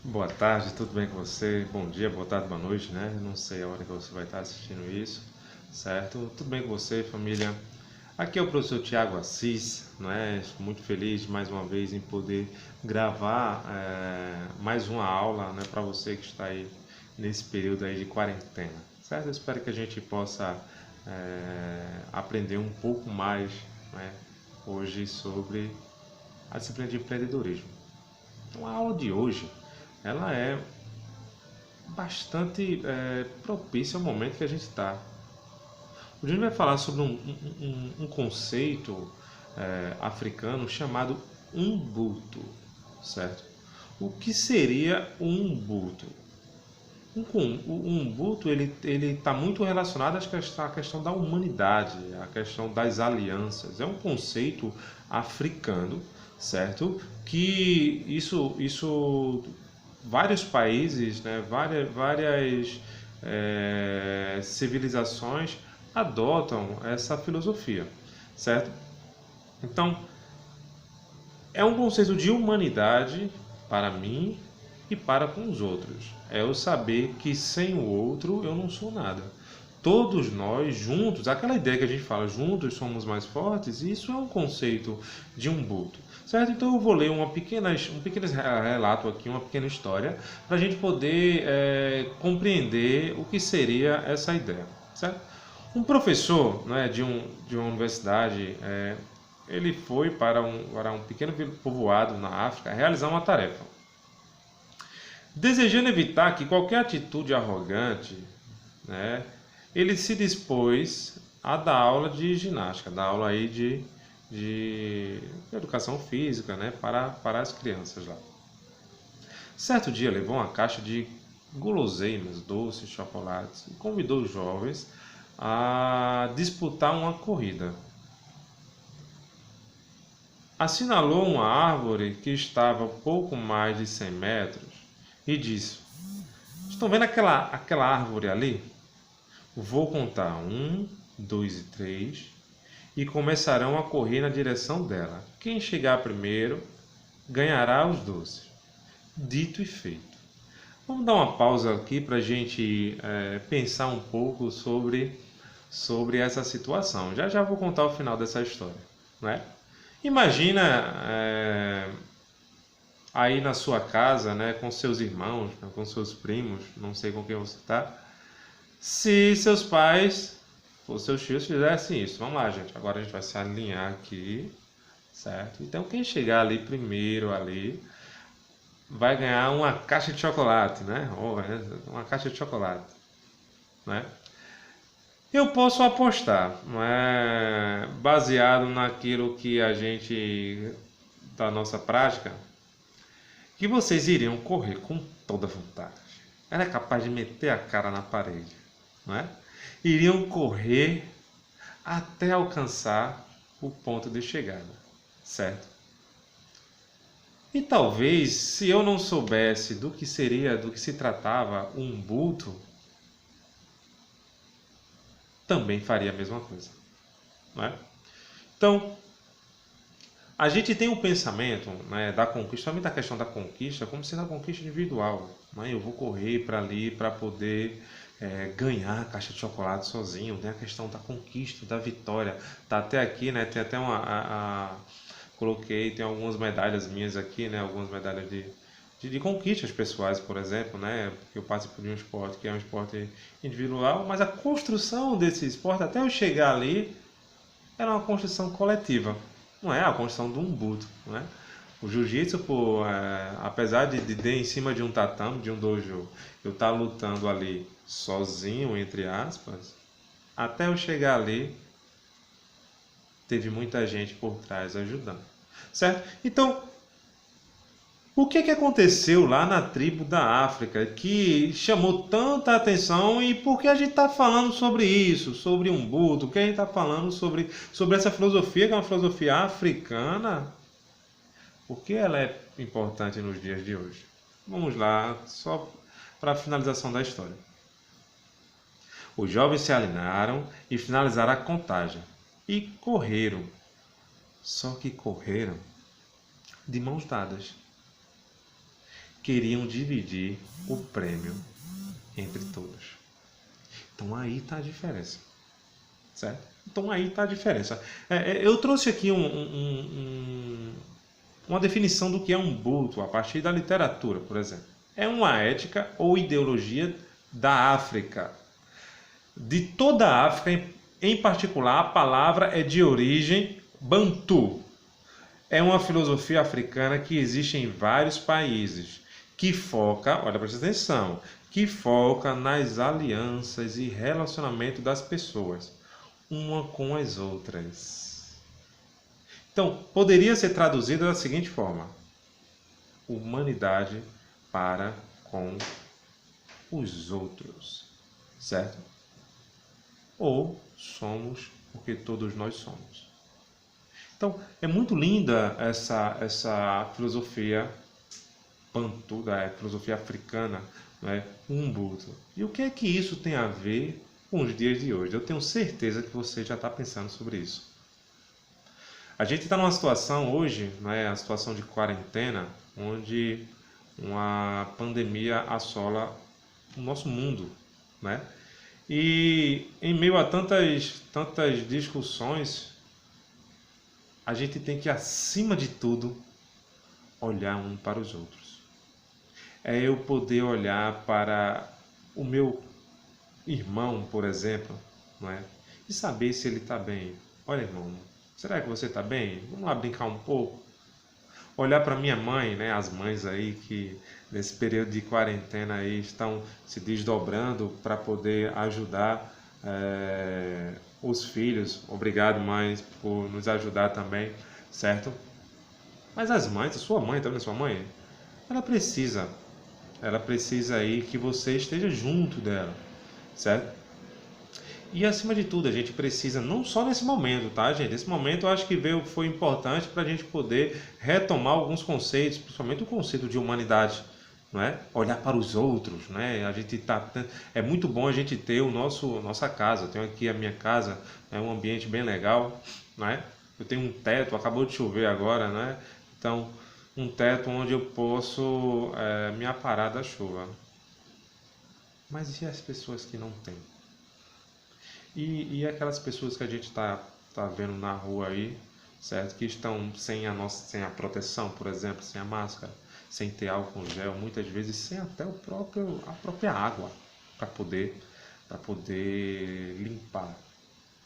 Boa tarde, tudo bem com você? Bom dia, boa tarde, boa noite, né? Não sei a hora que você vai estar assistindo isso, certo? Tudo bem com você, família? Aqui é o professor Tiago Assis, não é? Estou muito feliz mais uma vez em poder gravar mais uma aula, né, para você que está aí nesse período aí de quarentena, certo? Eu espero que a gente possa aprender um pouco mais, né, hoje sobre a disciplina de empreendedorismo. Então, a aula de hoje ela é bastante propícia ao momento que a gente está. Hoje a gente vai falar sobre um conceito africano chamado Ubuntu, certo? O que seria um Ubuntu? O Ubuntu ele está muito relacionado à questão da humanidade, à questão das alianças. É um conceito africano, certo? Que isso vários países, né, várias civilizações adotam essa filosofia, certo? Então, é um conceito de humanidade para mim e para com os outros. É eu saber que sem o outro eu não sou nada. Todos nós juntos, aquela ideia que a gente fala, juntos somos mais fortes, isso é um conceito de Ubuntu, certo? Então eu vou ler um pequeno relato aqui, uma pequena história, para a gente poder compreender o que seria essa ideia, certo? Um professor, né, de uma universidade, ele foi para um pequeno povoado na África realizar uma tarefa. Desejando evitar que qualquer atitude arrogante, né, ele se dispôs a dar aula de ginástica, dar aula aí de educação física, né, para as crianças lá. Certo dia levou uma caixa de guloseimas, doces, chocolates e convidou os jovens a disputar uma corrida. Assinalou uma árvore que estava a pouco mais de 100 metros e disse: Estão vendo aquela árvore ali? Vou contar 1, 2 e 3 e começarão a correr na direção dela. Quem chegar primeiro ganhará os doces. Dito e feito. Vamos dar uma pausa aqui para a gente pensar um pouco sobre essa situação. Já já vou contar o final dessa história, não é? Imagina aí na sua casa, né, com seus irmãos, com seus primos, não sei com quem você está, se seus pais ou seus filhos fizessem isso. Vamos lá, gente. Agora a gente vai se alinhar aqui, certo? Então quem chegar ali primeiro ali vai ganhar uma caixa de chocolate, né? Uma caixa de chocolate, né? Eu posso apostar, né, baseado naquilo que a gente da nossa prática, que vocês iriam correr com toda vontade. Era capaz de meter a cara na parede, não é? Iriam correr até alcançar o ponto de chegada, certo? E talvez, se eu não soubesse do que se tratava um Ubuntu, também faria a mesma coisa, não é? Então, a gente tem um pensamento, né, da conquista, também da questão da conquista, como sendo a conquista individual. Né? Eu vou correr para ali para poder ganhar a caixa de chocolate sozinho. Tem a questão da conquista, da vitória. Tá até aqui, né? Tem até coloquei, tem algumas medalhas minhas aqui, né? Algumas medalhas de conquistas pessoais, por exemplo, né? Porque eu participo de um esporte que é um esporte individual, mas a construção desse esporte até eu chegar ali era uma construção coletiva, não é a construção de um Ubuntu, não é? O jiu-jitsu, apesar de em cima de um tatame, de um dojo, eu estar lutando ali sozinho, entre aspas, até eu chegar ali, teve muita gente por trás ajudando, certo? Então, o que aconteceu lá na tribo da África que chamou tanta atenção e por que a gente está falando sobre isso, sobre Ubuntu, que a gente está falando sobre essa filosofia, que é uma filosofia africana, por que ela é importante nos dias de hoje? Vamos lá, só para a finalização da história. Os jovens se alinharam e finalizaram a contagem e correram, só que correram de mãos dadas. queriam dividir o prêmio entre todos. Então aí está a diferença, certo? Então aí está a diferença. Eu trouxe aqui uma definição do que é um Ubuntu a partir da literatura, por exemplo. É uma ética ou ideologia da África. De toda a África, em particular, a palavra é de origem Bantu. É uma filosofia africana que existe em vários países, que foca, olha, presta atenção, que foca nas alianças e relacionamento das pessoas, uma com as outras. Então, poderia ser traduzido da seguinte forma: humanidade para com os outros, certo? Ou somos porque todos nós somos. Então, é muito linda essa filosofia Bantu, da filosofia africana, né? Ubuntu. E o que é que isso tem a ver com os dias de hoje? Eu tenho certeza que você já está pensando sobre isso. A gente está numa situação hoje, né, a situação de quarentena, onde uma pandemia assola o nosso mundo, né? E em meio a tantas discussões, a gente tem que, acima de tudo, olhar um para os outros. É eu poder olhar para o meu irmão, por exemplo, não é? E saber se ele está bem. Olha, irmão, será que você está bem? Vamos lá brincar um pouco. Olhar para minha mãe, né? As mães aí que nesse período de quarentena aí estão se desdobrando para poder ajudar os filhos. Obrigado, mães, por nos ajudar também, certo? Mas as mães, a sua mãe também, sua mãe, ela precisa aí que você esteja junto dela, certo? E acima de tudo, a gente precisa, não só nesse momento, tá, gente? Esse momento eu acho que foi importante para a gente poder retomar alguns conceitos, principalmente o conceito de humanidade, não é? Olhar para os outros, né? É muito bom a gente ter nossa casa. Eu tenho aqui a minha casa, é um ambiente bem legal, né? Eu tenho um teto, acabou de chover agora, né? Então, um teto onde eu posso me aparar da chuva. Mas e as pessoas que não têm? E aquelas pessoas que a gente tá vendo na rua aí, certo? Que estão sem a proteção, por exemplo, sem a máscara, sem ter álcool gel, muitas vezes sem até a própria água para poder limpar.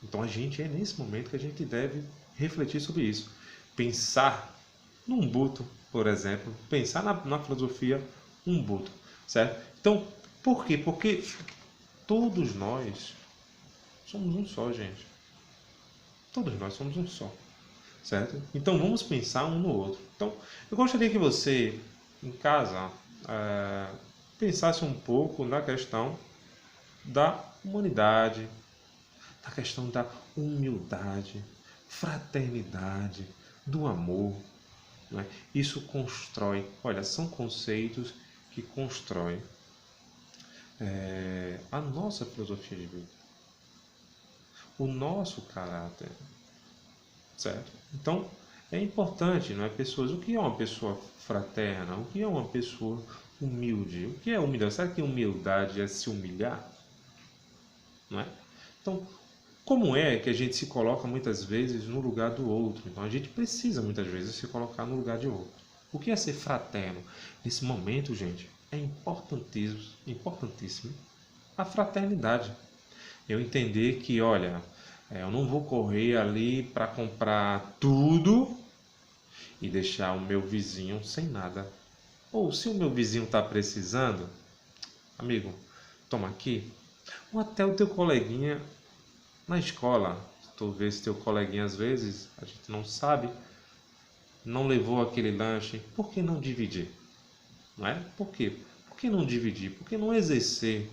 Então a gente é nesse momento que a gente deve refletir sobre isso. Pensar no Ubuntu, por exemplo, pensar na filosofia Ubuntu, certo? Então, por quê? Porque todos nós somos um só, gente. Todos nós somos um só, certo? Então vamos pensar um no outro. Então, eu gostaria que você, em casa, pensasse um pouco na questão da humanidade, na questão da humildade, fraternidade, do amor. Não é? Isso constrói, olha, são conceitos que constroem a nossa filosofia de vida, o nosso caráter, certo? Então, é importante, não é, pessoas? O que é uma pessoa fraterna? O que é uma pessoa humilde? O que é humildade? Será que humildade é se humilhar? Não é? Então, como é que a gente se coloca muitas vezes no lugar do outro? Então, a gente precisa muitas vezes se colocar no lugar de outro. O que é ser fraterno? Nesse momento, gente, é importantíssimo a fraternidade. Eu entender que, olha, eu não vou correr ali para comprar tudo e deixar o meu vizinho sem nada. Ou se o meu vizinho está precisando, amigo, toma aqui. Ou até o teu coleguinha na escola. Tu vê se teu coleguinha às vezes, a gente não sabe, não levou aquele lanche. Por que não dividir? Não é? Por quê? Por que não dividir? Por que não exercer,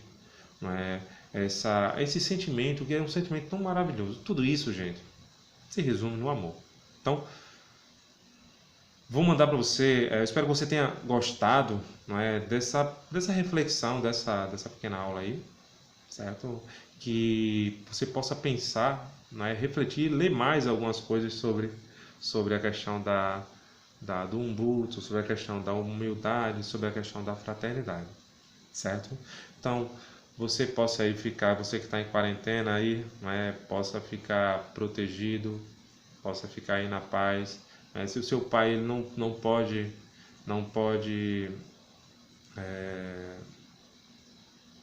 não é, esse sentimento que é um sentimento tão maravilhoso? Tudo isso, gente, se resume no amor. Então, vou mandar para você, eu espero que você tenha gostado, não é, dessa reflexão, dessa pequena aula aí, certo? Que você possa pensar, não é, refletir, ler mais algumas coisas sobre a questão do umbuto, sobre a questão da humildade, sobre a questão da fraternidade, certo? Então, você possa aí ficar, você que está em quarentena aí, né, possa ficar protegido, possa ficar aí na paz. Se o seu pai ele não pode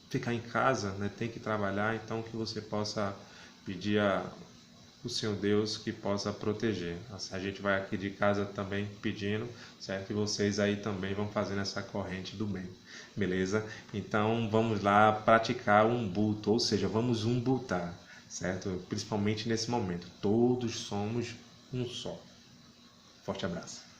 ficar em casa, né, tem que trabalhar, então que você possa pedir o Senhor Deus que possa proteger. A gente vai aqui de casa também pedindo, certo? E vocês aí também vão fazendo essa corrente do bem, beleza? Então vamos lá praticar o umbuto, ou seja, vamos umbutar, certo? Principalmente nesse momento, todos somos um só. Forte abraço.